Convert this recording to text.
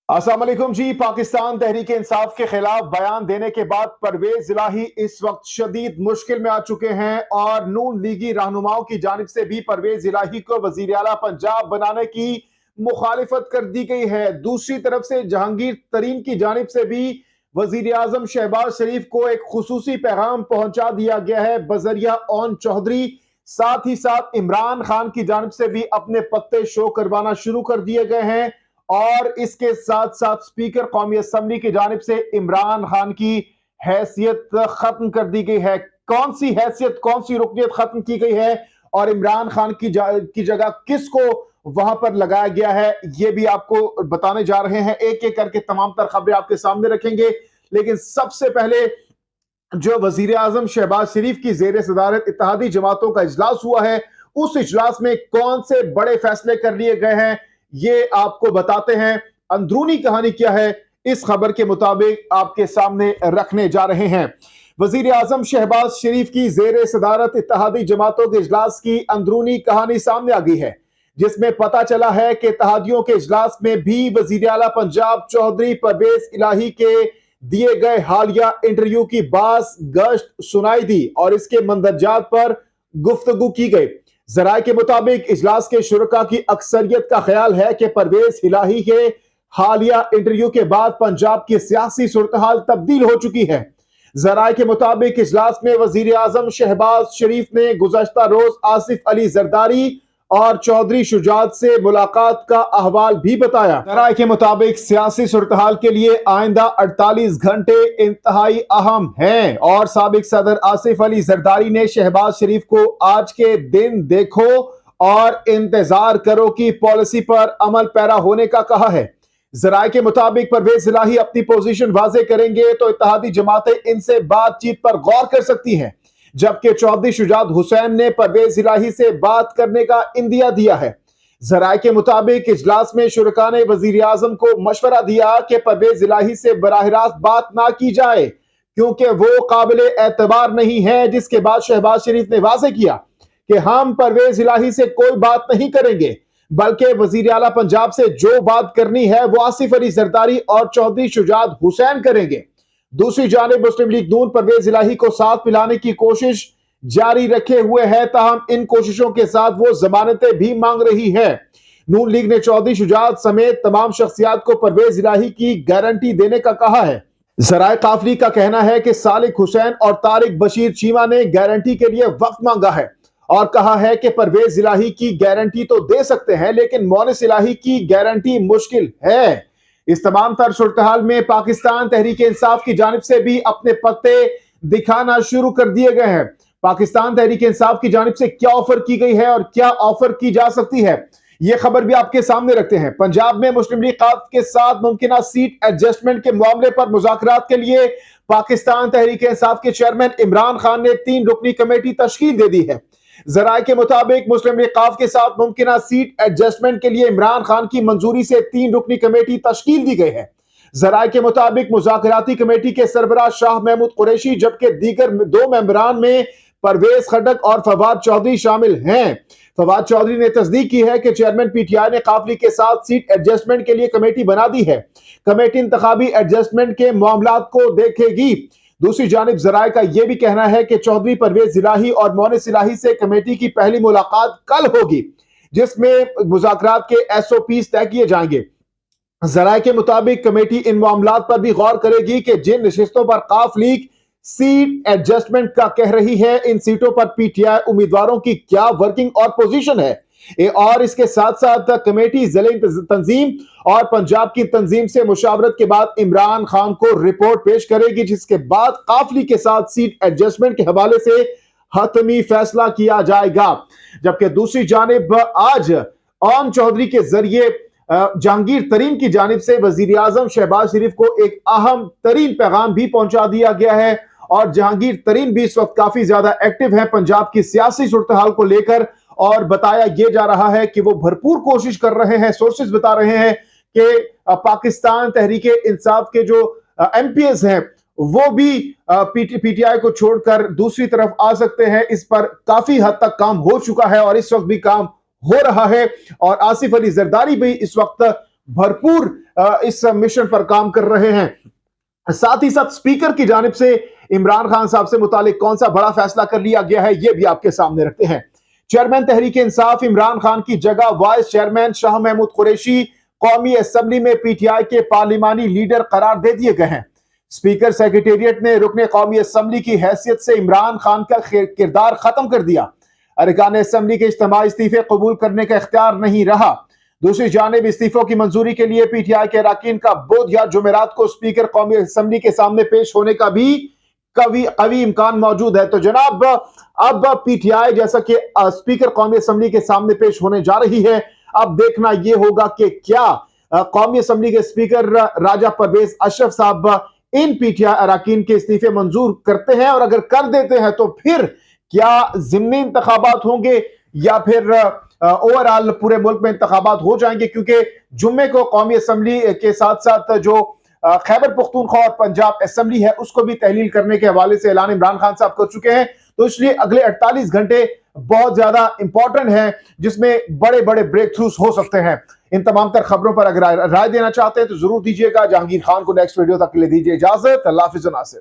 अस्सलाम वालेकुम जी। पाकिस्तान तहरीक इंसाफ के खिलाफ बयान देने के बाद परवेज इलाही इस वक्त शदीद मुश्किल में आ चुके हैं और नून लीगी रहनुमाओं की जानिब से भी परवेज इलाही को वजीर आला पंजाब बनाने की मुखालिफत कर दी गई है। दूसरी तरफ से जहांगीर तरीन की जानिब से भी वजीर आजम शहबाज शरीफ को एक खुसूसी पैगाम पहुंचा दिया गया है बजरिया ओन चौधरी। साथ ही साथ इमरान खान की जानिब से भी अपने पत्ते शो करवाना शुरू कर दिए गए हैं और इसके साथ साथ स्पीकर कौमी असम्बली की जानिब से इमरान खान की हैसियत खत्म कर दी गई है। कौन सी हैसियत, कौन सी रुकनियत खत्म की गई है और इमरान खान की जगह किसको वहां पर लगाया गया है, ये भी आपको बताने जा रहे हैं। एक एक करके तमाम तर खबरें आपके सामने रखेंगे, लेकिन सबसे पहले जो वजीर आजम शहबाज शरीफ की जेर सदारत इत्तेहादी जमातों का इजलास हुआ है, उस इजलास में कौन से बड़े फैसले कर लिए गए हैं, ये आपको बताते हैं। अंदरूनी कहानी क्या है, इस खबर के मुताबिक आपके सामने रखने जा रहे हैं। वजीर आजम शहबाज शरीफ की जेर सदारत इत्तेहादी जमातों के इजलास की अंदरूनी कहानी सामने आ गई है, जिसमें पता चला है कि इत्तेहादियों के इजलास में भी वजीर आला पंजाब चौधरी परवेज इलाही के दिए गए हालिया इंटरव्यू की बास गश्त सुनाई दी और इसके मंदरजात पर गुफ्तगू की गई। जराये के मुताबिक इजलास के शुरका की अक्सरियत का ख्याल है कि परवेज इलाही के हालिया इंटरव्यू के बाद पंजाब की सियासी सूरत-हाल तब्दील हो चुकी है। जराये के मुताबिक इजलास में वजीर आजम शहबाज शरीफ ने गुज़श्ता रोज आसिफ अली जरदारी और चौधरी शुजात से मुलाकात का अहवाल भी बताया। जराये के मुताबिक सियासी सूरत-हाल के लिए आइंदा 48 घंटे इंतहाई अहम हैं और साबिक सदर आसिफ अली जरदारी ने शहबाज शरीफ को आज के दिन देखो और इंतजार करो की पॉलिसी पर अमल पैरा होने का कहा है। जराये के मुताबिक परवेज इलाही अपनी पोजीशन वाजे करेंगे तो इत्तेहादी जमातें इनसे बातचीत पर गौर कर सकती हैं, जबकि चौधरी शुजात हुसैन ने परवेज इलाही से बात करने का इंदिया दिया है। जराये के मुताबिक इजलास में शुरका ने वजीर आजम को मशवरा दिया कि परवेज इलाही से बराह रास्त बात ना की जाए क्योंकि वो काबिल एतबार नहीं है, जिसके बाद शहबाज शरीफ ने वाजे किया कि हम परवेज इलाही से कोई बात नहीं करेंगे, बल्कि वजीर आला पंजाब से जो बात करनी है वो आसिफ अली जरदारी और चौधरी शुजात हुसैन करेंगे। दूसरी जानिब मुस्लिम लीग नून परवेज इलाही को साथ मिलाने की कोशिश जारी रखे हुए है, ताहम इन कोशिशों के साथ वो जमानतें भी मांग रही है। नून लीग ने चौधरी शुजात समेत तमाम शख्सियात को परवेज इलाही की गारंटी देने का कहा है। जराये काफली का कहना है कि सालिक हुसैन और तारिक बशीर चीमा ने गारंटी के लिए वक्त मांगा है और कहा है कि परवेज इलाही की गारंटी तो दे सकते हैं, लेकिन मोनिस इलाही की गारंटी मुश्किल है। इस तमाम तर सूरत-हाल में पाकिस्तान तहरीक इंसाफ की जानिब से भी अपने पत्ते दिखाना शुरू कर दिए गए हैं। पाकिस्तान तहरीक इंसाफ की जानिब से क्या ऑफर की गई है और क्या ऑफर की जा सकती है, यह खबर भी आपके सामने रखते हैं। पंजाब में मुस्लिम लीग के साथ मुमकिन सीट एडजस्टमेंट के मामले पर मुज़ाकरात के लिए पाकिस्तान तहरीक इंसाफ के चेयरमैन इमरान खान ने 3 रुकनी कमेटी तश्कील दे दी है। जराये के मुताबिक मुस्लिम लीग के साथ मुमकिन सीट एडजस्टमेंट के लिए इमरान खान की मंजूरी से 3 रुकनी कमेटी तश्कील दी गई है। जराये के मुताबिक मुज़ाकराती कमेटी के सरबराह शाह महमूद कुरैशी, जबकि दीगर 2 मेंबरान में परवेज खटक और फवाद चौधरी शामिल हैं। फवाद चौधरी ने तस्दीक की है कि चेयरमैन पीटीआई ने काफली के साथ सीट एडजस्टमेंट के लिए कमेटी बना दी है। कमेटी इंतखाबी एडजस्टमेंट के मामलात को देखेगी। दूसरी जानिब जराये का यह भी कहना है कि चौधरी परवेज इलाही और मोनिस इलाही से कमेटी की पहली मुलाकात कल होगी, जिसमें मुज़ाकरात के SOPs तय किए जाएंगे। जराये के मुताबिक कमेटी इन मामलात पर भी गौर करेगी कि जिन नशिस्तों पर काफ लीग सीट एडजस्टमेंट का कह रही है, इन सीटों पर पीटीआई उम्मीदवारों की क्या वर्किंग और पोजीशन है, और इसके साथ साथ कमेटी ज़िले तंजीम और पंजाब की तंजीम से मुशावरत के बाद इमरान खान को रिपोर्ट पेश करेगी, जिसके बाद काफली के साथ सीट एडजस्टमेंट के हवाले से हतमी फैसला किया जाएगा। जबकि दूसरी जानिब आज ओन चौधरी के जरिए जहांगीर तरीन की जानिब से वजीर आजम शहबाज शरीफ को एक अहम तरीन पैगाम भी पहुंचा दिया गया है और जहांगीर तरीन भी इस वक्त काफी ज्यादा एक्टिव है पंजाब की सियासी सूरत-हाल को लेकर, और बताया यह जा रहा है कि वो भरपूर कोशिश कर रहे हैं। सोर्सेज बता रहे हैं कि पाकिस्तान तहरीक इंसाफ के जो MPs हैं वो भी पीटीआई को छोड़कर दूसरी तरफ आ सकते हैं। इस पर काफी हद तक काम हो चुका है और इस वक्त भी काम हो रहा है, और आसिफ अली जरदारी भी इस वक्त भरपूर इस मिशन पर काम कर रहे हैं। साथ ही साथ स्पीकर की जानिब से इमरान खान साहब से मुतालिक कौन सा बड़ा फैसला कर लिया गया है, यह भी आपके सामने रखते हैं। चेयरमैन तहरीक इंसाफ इमरान खान की जगह वाइस चेयरमैन शाह महमूद कुरैशी कौमी असेंबली में पीटीआई के पार्लिमानी लीडर करार दे दिए गए हैं। स्पीकर सेक्रेटेरिएट ने रुकने कौमी असेंबली की हैसियत से इमरान खान का किरदार खत्म कर दिया। अरकान असेंबली के इज्तिमाई इस्तीफे कबूल करने का इख्तियार नहीं रहा। दूसरी जानिब इस्तीफों की मंजूरी के लिए पीटीआई के अरकान का बुध या जुमेरात को स्पीकर कौमी असेंबली के सामने पेश होने का भी कवी इम्कान मौजूद है। तो जनाब अब पीटीआई जैसा कि स्पीकर कौमी असेंबली के सामने पेश होने जा रही है, अब देखना यह होगा कि क्या कौमी असेंबली के स्पीकर राजा परवेज अशरफ साहब इन पीटीआई अरकान के इस्तीफे मंजूर करते हैं, और अगर कर देते हैं तो फिर क्या ज़िमनी इंतखाबात होंगे या फिर ओवरऑल पूरे मुल्क में इंतखाबात हो जाएंगे, क्योंकि जुम्मे को कौमी असेंबली के साथ साथ जो खैबर पख्तूनख्वा और पंजाब असेंबली है उसको भी तहलील करने के हवाले से ऐलान इमरान खान साहब कर चुके हैं। तो इसलिए अगले 48 घंटे बहुत ज्यादा इंपॉर्टेंट है, जिसमें बड़े बड़े ब्रेक थ्रूज हो सकते हैं। इन तमाम तर खबरों पर अगर राय देना चाहते हैं तो जरूर दीजिएगा। जहांगीर खान को नेक्स्ट वीडियो तक के लिए दीजिए इजाजत। अल्लाह हाफिज़ नासिर।